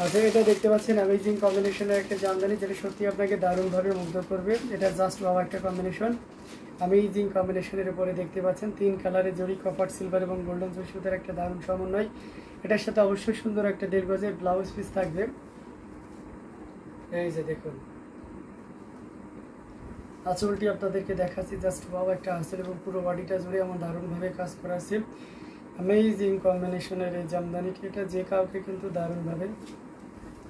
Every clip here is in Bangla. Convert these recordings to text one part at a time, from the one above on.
আচ্ছা, এটা দেখতে পাচ্ছেন অ্যামেজিং কম্বিনেশনের একটা জামদানি, যেটা সত্যি আপনাকে দারুণভাবে মুগ্ধ করবে। এটা জাস্ট ওয়াও একটা কম্বিনেশন, অ্যামেজিং কম্বিনেশনের উপরে দেখতে পাচ্ছেন 3 কালারের জড়ি, কপার সিলভার এবং গোল্ডেন জরি সুতার একটা দারুণ সমন্বয়। এটার সাথে অবশ্যই সুন্দর একটা 1.5 গজের ব্লাউজ পিস থাকবে। এই যে দেখুন আঁচলটি আপনাদেরকে দেখাচ্ছি, জাস্ট ওয়াও একটা আঁচল এবং পুরো বডিটা জুড়ে আমার দারুণভাবে কাজ করা আছে। অ্যামেজিং কম্বিনেশনের এই জামদানিটি, এটা যে কাউকে কিন্তু দারুণভাবে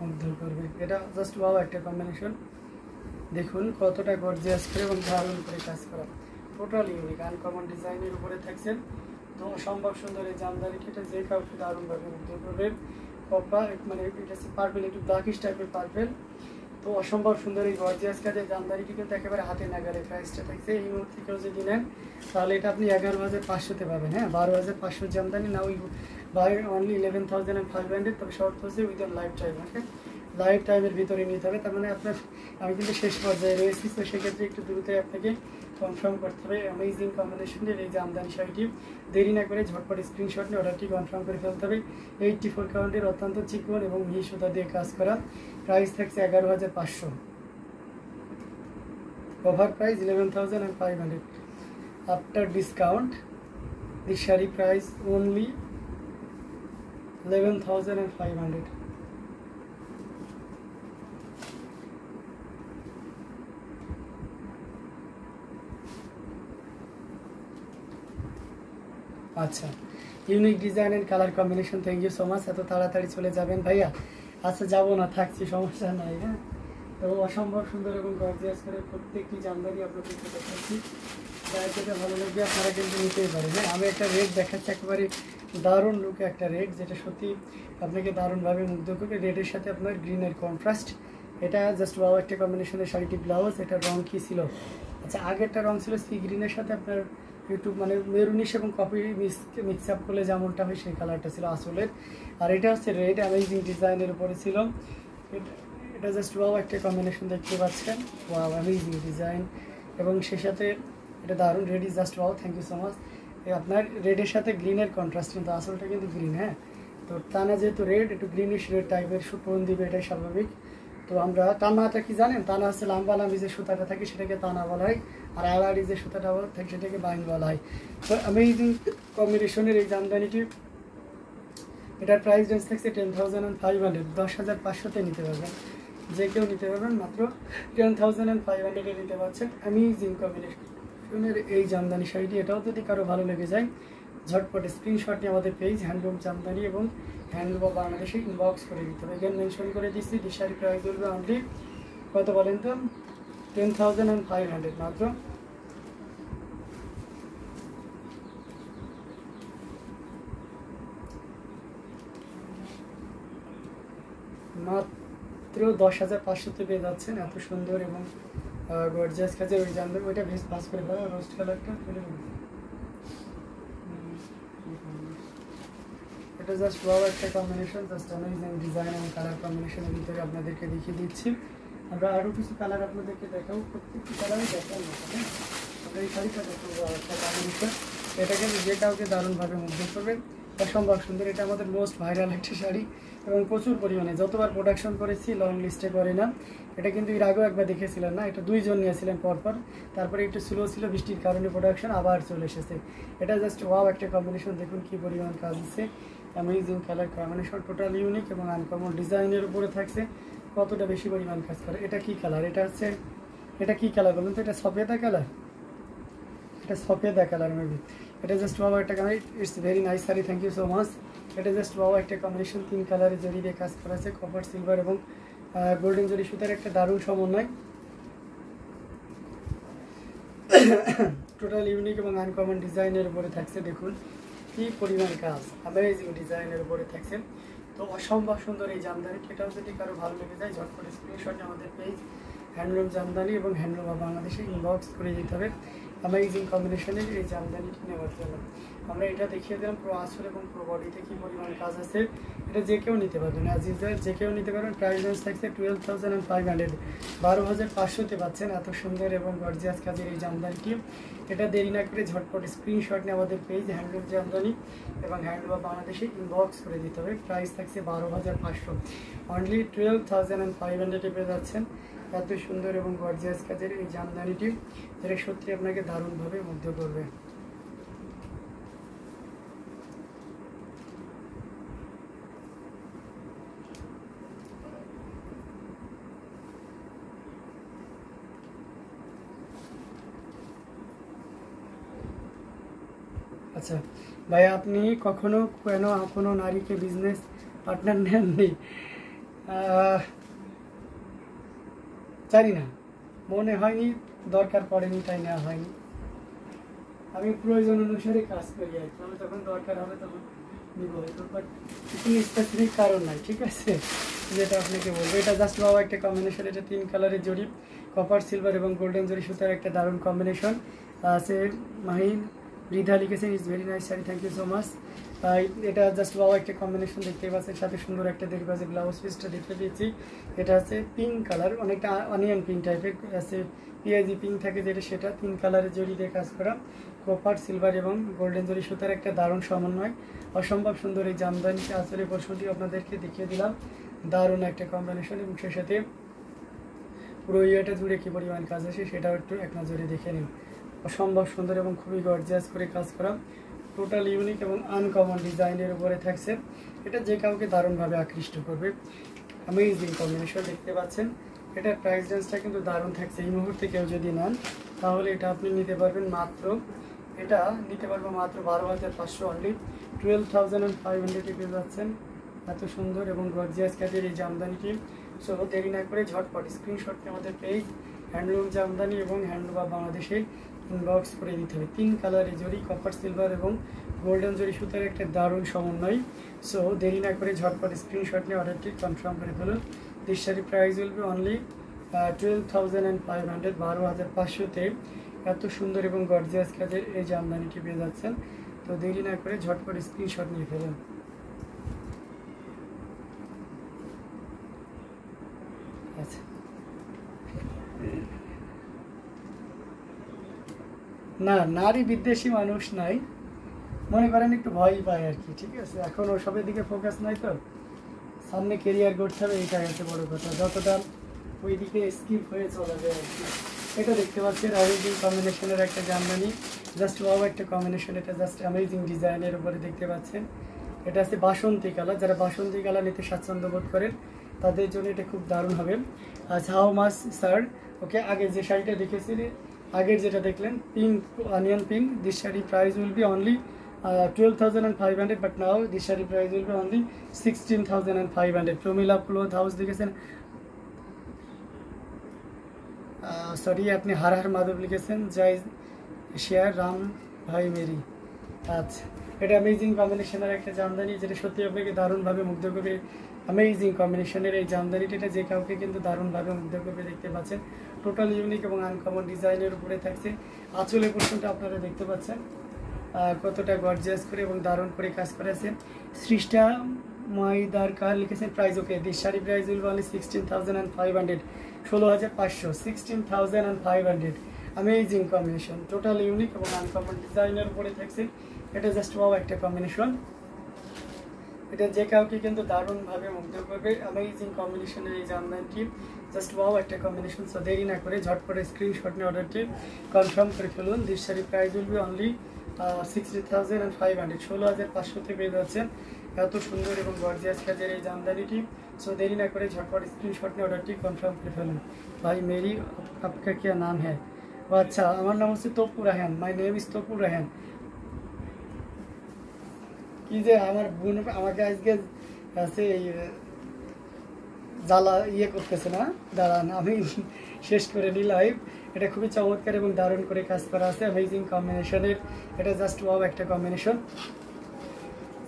মুগ্ধ করবে। এটা জাস্ট ওয়াও একটা কম্বিনেশন, দেখুন কতটা গর্জিয়াস করে এবং দারুণ করে কাজ করা, টোটাল ইউনিক আনকমন ডিজাইনের উপরে থাকছে। তো অসম্ভব সুন্দর এই জামদানিটি, এটা যে কাউকে দারুণভাবে মুগ্ধ করবে। কপার মানে এটা হচ্ছে পার্পেল, একটু ব্ল্যাকিশ টাইপের পার্পেল। তো অসম্ভব সুন্দর এই গর্জিয়াস কাজের জামদানিটি কিন্তু একেবারে হাতে নাগালে প্রাইসটা থাকছে। এই মুহূর্তে কেউ যদি নেন তাহলে এটা আপনি 11,500-তে পাবেন। হ্যাঁ, 12,500 জামদানি না, ওই বাই অনলি 11,500। তবে শর্ত হচ্ছে উইদিন লাইফ টাইম। ওকে, লাইফ টাইমের ভিতরে নিতে হবে। তার মানে আপনার আমি কিন্তু শেষ পর্যায়ে রয়েছি, তো সেক্ষেত্রে একটু দ্রুতই আপনাকে কনফার্ম করতে হবে অ্যামেজিং কম্বিনেশনের এই জামদানি শাড়িটি। দেরি না করে ঝটপট স্ক্রিনশট নিয়ে অর্ডারটি কনফার্ম করে ফেলতে হবে। 84 কাউন্টের অত্যন্ত চিকন এবং মিহি সুতা দিয়ে কাজ করা। প্রাইস থাকছে 11,500, cover price 11,500। After discount this sari price only 11,500। আচ্ছা, unique design and colour combination, thank you so much. এত তাড়াতাড়ি চলে যাবেন ভাইয়া? আচ্ছা, যাবো না, থাকছি, সমস্যা নাই। হ্যাঁ, তো অসম্ভব সুন্দর এবং গর্জিয়াস করে প্রত্যেকটি জামদানি আপনাদেরকে দেখাচ্ছি। যাই যেটা ভালো লাগবে আপনারা কিন্তু নিতেই পারেন। হ্যাঁ, আমি একটা রেট দেখাচ্ছি, একেবারে দারুণ লুকে একটা রেট, যেটা সত্যি আপনাকে দারুণভাবে মুগ্ধ করবে। রেডের সাথে আপনার গ্রিনের কন্ট্রাস্ট, এটা জাস্ট ওয়াও একটা কম্বিনেশনের শাড়িটি। ব্লাউজ, এটা রং কী ছিল? আচ্ছা, আগেরটা রং ছিল সি গ্রিনের সাথে আপনার একটু মানে মেরুনিশ এবং কপি মিক্স আপ করলে যেমনটা হয় সেই কালারটা ছিল আসলের। আর এটা হচ্ছে রেড অ্যামেজিং ডিজাইনের উপরে ছিল। এটা জাস্ট ওয়াও একটা কম্বিনেশন দেখতে পাচ্ছেন, ওয়াও অ্যামেজিং ডিজাইন এবং সেই সাথে এটা দারুণ। Red is just wow, thank you so much. আপনার রেডের সাথে গ্রিনের কন্ট্রাস্ট, কিন্তু আসলটা কিন্তু গ্রিন। হ্যাঁ, তো টানা যেহেতু রেড, একটু গ্রিনিশ রেড টাইপের টোন দিবে, এটাই স্বাভাবিক। তো আমরা টানাটা কি জানেন? টানা হচ্ছে লাম্বা লাম্বি যে সুতাটা থাকে সেটাকে টানা বলা হয়, আর আড়াআড়ি যে সুতাটা থাকে সেটাকে বাইন বলা হয়। তো অ্যামেজিং কম্বিনেশনের এই জামদানিটি, এটার প্রাইস রেঞ্জ থাকছে 10,500, 10,500-তে নিতে পারবেন। যে কেউ নিতে পারবেন, মাত্র 10,500-এ নিতে পারছেন অ্যামেজিং কম্বিনেশনের এই জামদানি শাড়িটি। এটাও যদি কারো ভালো লেগে যায়, ঝটপট স্ক্রিনশট নিয়ে আমাদের পেজ হ্যান্ডলুম জামদানি এবং হ্যান্ডলুম অফ বাংলাদেশে ইনবক্স করে দিতে হবে। এখানে মেনশন করে দিচ্ছি, শাড়ি প্রাইস বলবে অনলি কত বলেন তো? 10,500 মাত্র। মাত্র 10,500-তে পেয়ে যাচ্ছেন এত সুন্দর এবং গর্জিয়াস কাজের ওই জামদানি। ওইটা বেশ পাস করে ফেলা, রোস্ট কালারটা ফেলে দেবো। এটা জাস্ট ওয়াও একটা কম্বিনেশন, জাস্ট অ্যামেজিং ডিজাইন এবং কালার কম্বিনেশনের ভিতরে আপনাদেরকে দেখিয়ে দিচ্ছি। আমরা আরও কিছু কালার আপনাদেরকে দেখাবো, প্রত্যেকটি কালারই দেখার মতো। হ্যাঁ, আমরা এই শাড়িটা দেখবো একটা কম্বিনেশন, এটা কিন্তু যে কাউকে দারুণভাবে মুগ্ধ করবে, অসম্ভব সুন্দর। এটা আমাদের মোস্ট ভাইরাল একটা শাড়ি এবং প্রচুর পরিমাণে যতবার প্রোডাকশন করেছি লং লিস্টে করে না। এটা কিন্তু এর আগেও একবার দেখেছিলেন না, এটা 2 জন নিয়েছিলেন পরপর, তারপরে একটু স্লো ছিল বৃষ্টির কারণে, প্রোডাকশন আবার চলে এসেছে। এটা জাস্ট ওয়াও একটা কম্বিনেশন, দেখুন কী পরিমাণ কাজ আছে। Amazing colour combination, total unique এবং আনকমন ডিজাইনের উপরে থাকছে। কতটা বেশি পরিমাণ কাজ করে। এটা কি কালার? এটা হচ্ছে, এটা কি কালার বলুন তো? এটা সফেদা কালার, এটা সফেদা কালার মেবি। এটা জাস্ট ওয়াও একটা colour, it's very nice sari, thank you so much. এটা জাস্ট ওয়াও একটা কম্বিনেশন, 3 কালারের জরি দিয়ে কাজ করা আছে, কপার সিলভার এবং গোল্ডেন জরি সুতার একটা দারুণ সমন্বয়। টোটাল ইউনিক এবং আনকমন ডিজাইনের উপরে থাকছে, দেখুন কি পরিমাণ কাজ, অ্যামেজিং ডিজাইনের উপরে থাকছে। তো অসম্ভব সুন্দর এই জামদানিটি। এটাও যদি কারো ভালো লেগে যায়, ঝটপট স্ক্রিনশট আমাদের পেজ হ্যান্ডলুম জামদানি এবং হ্যান্ডলুম অফ বাংলাদেশে ইনবক্স করে দিতে হবে অ্যামেজিং কম্বিনেশনের এই জামদানিটি নেওয়ার জন্য। আমরা এটা দেখিয়ে দিলাম পুরো আসল এবং পুরো বডিতে কী পরিমাণ কাজ আছে এটা যে কেউ নিতে পারবেন, অ্যাজ ইউজুয়াল যে কেউ নিতে পারবেন। প্রাইস রেঞ্জ থাকছে 12,500, 12,500-তে পাচ্ছেন এত সুন্দর এবং গর্জিয়াস কাজের এই জামদানিটি। এটা দেরি না করে ঝটপট স্ক্রিনশট নিয়ে আমাদের পেজ হ্যান্ডলুম জামদানি এবং হ্যান্ডলুম বাংলাদেশে ইনবক্স করে দিতে হবে। প্রাইস থাকছে 12,500, অনলি 12,500-এ পেয়ে যাচ্ছেন এত সুন্দর এবং গর্জিয়াস কাজের এই জামদানিটি, যেটা সত্যি আপনাকে দারুণভাবে মুগ্ধ করবে। আচ্ছা ভাইয়া, আপনি কখনো কেন কোনো নারীকে বিজনেস পার্টনার নেননি? জানি না, মনে হয়নি, দরকার পড়েনি, তাই নেওয়া হয়নি। আমি প্রয়োজন অনুসারে কাজ করি আর কি, আমি তখন দরকার হবে তখন নিব হয়তো, বাট কোনো স্পেসিফিক কারণ নাই, ঠিক আছে, যেটা আপনাকে বলবো। এটা জাস্ট বাবা একটা কম্বিনেশন, এটা 3 কালারের জড়ি, কপার সিলভার এবং গোল্ডেন জড়ি সুতার একটা দারুণ কম্বিনেশন আছে। মাহিন রিধা লিখেছেন, is very nice sari, thank you so much. এটা জাস্ট বাবা একটা কম্বিনেশন দেখতে পাচ্ছেন, সাথে সুন্দর একটা দেখতে পাচ্ছি ব্লাউজ পিসটা দেখতে দিয়েছি। এটা আছে পিঙ্ক কালার, অনেকটা অনিয়ন পিঙ্ক টাইপের আছে, পিঁয়াজি পিঙ্ক থাকে যেটা, সেটা 3 কালারের জড়ি দিয়ে কাজ করা, কপার সিলভার এবং গোল্ডেন জড়ি সুতার একটা দারুণ সমন্বয়, অসম্ভব সুন্দর এই জামদানিটা আসলে বসুটি আপনাদেরকে দেখিয়ে দিলাম, দারুণ একটা কম্বিনেশন। এবং সে সাথে পুরো ইয়েটা জুড়ে কী পরিমাণ কাজ আছে সেটাও একটু এক নজরে দেখে নিন। অসম্ভব সুন্দর এবং খুবই গর্জিয়াস করে কাজ করা, টোটাল ইউনিক এবং আনকমন ডিজাইনের উপরে থাকছে। এটা যে কাউকে দারুণভাবে আকৃষ্ট করবে, অ্যামেজিং কম্বিনেশন দেখতে পাচ্ছেন। এটার প্রাইস রেঞ্জটা কিন্তু দারুণ থাকছে। এই মুহূর্তে কেউ যদি নেন তাহলে এটা আপনি নিতে পারবেন মাত্র, এটা নিতে পারবো মাত্র 12,500, অনলি 12,500 পেয়ে যাচ্ছেন এত সুন্দর এবং গর্জিয়াস কাজের এই জামদানিটি। সো দেরি না করে ঝটপট স্ক্রিনশট নিয়ে আমাদের পেজ হ্যান্ডলুম জামদানি এবং হ্যান্ডলুম বাংলাদেশে ইনবক্স করে দিতে হবে। 3 কালারের জড়ি, কপার সিলভার এবং গোল্ডেন জড়ি সুতার একটা দারুণ সমন্বয়। সো দেরি না করে ঝটপট স্ক্রিনশট নিয়ে অর্ডারটি কনফার্ম করে ফেলুন। This sari price will be only 12,500, 12,500-তে এত সুন্দর এবং গর্জিয়াস কাজের এই জামদানিটি পেয়ে যাচ্ছেন। তো দেরি না করে ঝটপট স্ক্রিনশট নিয়ে ফেলুন। আচ্ছা, না নারী বিদ্বেষী মানুষ নাই, মনে করেন একটু ভয়ই পায় আর কি, ঠিক আছে, এখন ওসবের দিকে ফোকাস নাই, তো সামনে কেরিয়ার করতে হবে, এটাই হচ্ছে বড় কথা, যতটা ওই দিকে স্কিপ হয়ে চলা যায় আর কি। এটা দেখতে পাচ্ছেন অ্যামেজিং কম্বিনেশনের একটা জামদানি, জাস্ট ওয়াও একটা কম্বিনেশন, এটা জাস্ট অ্যামেজিং ডিজাইনের উপরে দেখতে পাচ্ছেন। এটা আছে বাসন্তী কালার, যারা বাসন্তী কালার নিতে স্বাচ্ছন্দ্য বোধ করেন তাদের জন্য এটা খুব দারুণ হবে। আচ্ছা, হাউ মাচ স্যার? ওকে, আগে যে শাড়িটা দেখেছিলেন, আগের যেটা দেখলেন pink, onion pink, this sari price will be only 12,500, but now this sari price will be only 16,500। Pramila cloth house দেখেছেন, সরি আপনি হার হার মাধব লিখেছেন, জয় শেয়ার রাম ভাই মেরি। আচ্ছা, এটা অ্যামেজিং কম্বিনেশনের একটা জামদানি, যেটা সত্যি আপনাকে দারুণভাবে মুগ্ধ করবে। অ্যামেজিং কম্বিনেশনের এই জামদানিটা, এটা যে কাউকে কিন্তু দারুণভাবে মুগ্ধ করবে, দেখতে পাচ্ছেন টোটাল ইউনিক এবং আনকমন ডিজাইনের উপরে থাকছে। আঁচলে পোর্শনটা আপনারা দেখতে পাচ্ছেন কতটা গর্জিয়াস করে এবং দারুণ করে কাজ করা আছে। সৃষ্টা মাইদার কার লিখেছেন, price okay, this sari price will be only 16,500, 16,500, 16,500। Amazing combination, total unique এবং আনকমন ডিজাইনের উপরে থাকছে। এটা জাস্ট ওয়াও একটা কম্বিনেশন, এটা যে কাউকে কিন্তু দারুণভাবে মুগ্ধ করবে। অ্যামেজিং কম্বিনেশনের এই জামদানিটি জাস্ট ওয়াও একটা কম্বিনেশন। সো দেরি না করে ঝটপট স্ক্রিনশট নিয়ে অর্ডারটি কনফার্ম করে ফেলুন। This sari price will be only 60,500, 16,500-তে পেয়ে যাচ্ছেন এত সুন্দর এবং গর্জিয়াস কাজের এই জামদানিটি। সো দেরি না করে ঝটপট স্ক্রিনশট নিয়ে অর্ডারটি কনফার্ম করে ফেলুন। ভাই মেরি আপকা क्या नाम है? ও আচ্ছা, আমার নাম হচ্ছে Tapu Raihan, my name is Tapu Raihan. কি যে আমার বোন আমাকে আজকে আছে জ্বালা ইয়ে করতেছে না, দাঁড়ান আমি শেষ করে নি লাইভ। এটা খুবই চমৎকার এবং দারুণ করে কাজ করা আছে, অ্যামেজিং কম্বিনেশনের, এটা জাস্ট ওয়াও একটা কম্বিনেশন।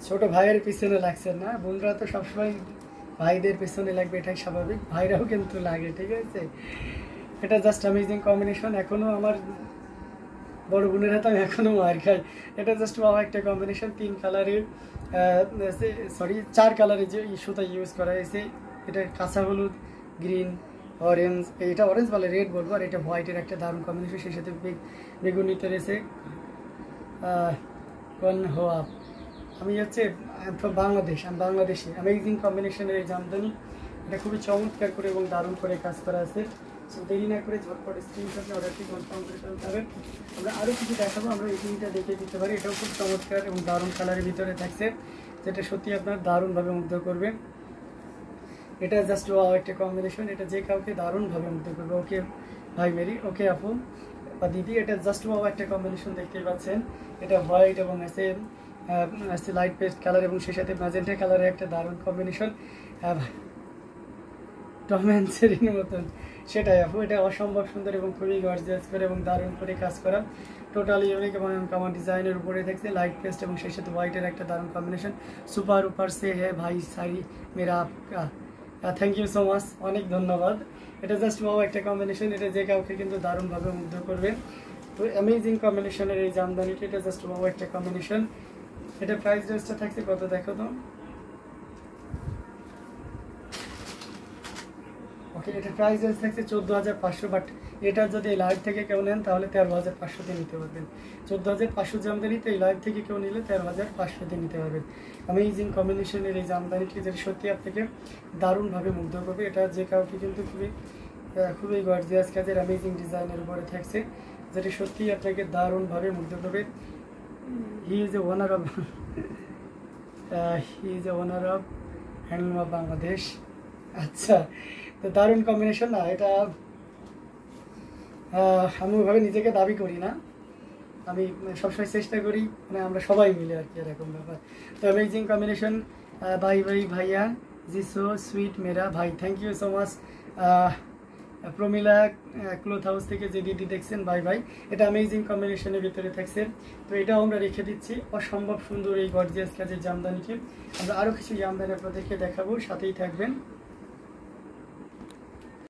ছোট ভাইয়ের পিছনে লাগছে না, বোনরা তো সবসময় ভাইদের পিছনে লাগবে, এটাই স্বাভাবিক, ভাইরাও কিন্তু লাগে, ঠিক আছে। এটা জাস্ট অ্যামেজিং কম্বিনেশন। এখনও আমার বড় বোনের হাতে আমি এখনো মার খাই। এটা জাস্ট বাবা একটা কম্বিনেশন, 3 কালারের সরি 4 কালারের যে সুতা ইউজ করা হয়েছে। এটা কাঁচা হলুদ, গ্রিন, অরেঞ্জ, এটা অরেঞ্জ বলে রেড বলবো, আর এটা হোয়াইটের একটা দারুণ কম্বিনেশন, সেই সাথে বেগুনিতে রয়েছে কন হোয়া। আমি হচ্ছে বাংলাদেশ, আমি বাংলাদেশি। অ্যামেজিং কম্বিনেশনের এই জামদানি, এটা খুবই চমৎকার করে এবং দারুণ করে কাজ করা আছে। সো দেরি না করে ঝটপট স্ক্রিনশট নিয়ে অর্ডারটি কনফার্ম করে ফেলতে হবে। আমরা আরও কিছু দেখাবো, আমরা এই জিনিসটা দেখে দিতে পারি। এটাও খুব চমৎকার এবং দারুণ কালারের ভিতরে থাকছে, যেটা সত্যি আপনার দারুণভাবে মুগ্ধ করবে। এটা জাস্ট একটা কম্বিনেশন, এটা যে কাউকে দারুণভাবে মুগ্ধ করবে। ওকে ভাই মেরি, ওকে আপু বা দিদি, এটা জাস্ট একটা কম্বিনেশন দেখতেই পাচ্ছেন। এটা হোয়াইট এবং আছে লাইট পেস্ট কালার এবং সেই সাথে ম্যাজেন্টা কালারের একটা দারুণ কম্বিনেশন, টম অ্যান্ড জেরির মতন। সেটাই আপু, এটা অসম্ভব সুন্দর এবং খুবই গর্জিয়াস করে এবং দারুণ করে কাজ করা, টোটালি ইউনিক এবং কমন ডিজাইনের উপরে দেখছে লাইট পেস্ট এবং সেই সাথে হোয়াইটের একটা দারুণ কম্বিনেশন। সুপার উপর সে হে ভাই সারি মেরা আপকা, থ্যাংক ইউ সো মাচ, অনেক ধন্যবাদ। এটা জাস্ট একটা কম্বিনেশন, এটা যে কাউকে কিন্তু দারুণভাবে মুগ্ধ করবে। তো অ্যামেজিং কম্বিনেশনের এই জামদানিটা, এটা জাস্ট একটা কম্বিনেশন। এটা প্রাইস রেঞ্জটা থাকছে কত দেখো তো। ওকে, এটা প্রাইস রেঞ্জ থাকছে 14,500, বাট এটা যদি এই লাইভ থেকে কেউ নেন তাহলে 13,500-তে নিতে পারবেন। 14,500 জামদানিতে এই লাইভ থেকে কেউ নিলে 13,500-তে নিতে পারবেন। অ্যামেজিং কম্বিনেশনের এই জামদানিটি, যেটা সত্যি আপনাকে দারুণভাবে মুগ্ধ করবে। এটা যে কাউকে কিন্তু খুবই গর্জিয়াস কাজের অ্যামেজিং ডিজাইনের উপরে থাকছে, যেটা সত্যি আপনাকে দারুণভাবে মুগ্ধ করবে। He is a owner of handloom of Bangladesh. আচ্ছা, তো দারুণ কম্বিনেশন না এটা। আমি ওইভাবে নিজেকে দাবি করি না, আমি সবসময় চেষ্টা করি, মানে আমরা সবাই মিলে আর কি, এরকম ব্যাপার। তো অ্যামেজিং কম্বিনেশন, ভাই ভাইয়া জি সো সুইট মেরা ভাই, thank you so much. Pramila cloth house থেকে যে দিদি দেখছেন, ভাই এটা অ্যামেজিং কম্বিনেশনের ভিতরে থাকছে। তো এটাও আমরা রেখে দিচ্ছি, অসম্ভব সুন্দর এই গর্জিয়াস কাজের জামদানিকে। আমরা আরও কিছু জামদানি আপনাদেরকে দেখাবো, সাথেই থাকবেন।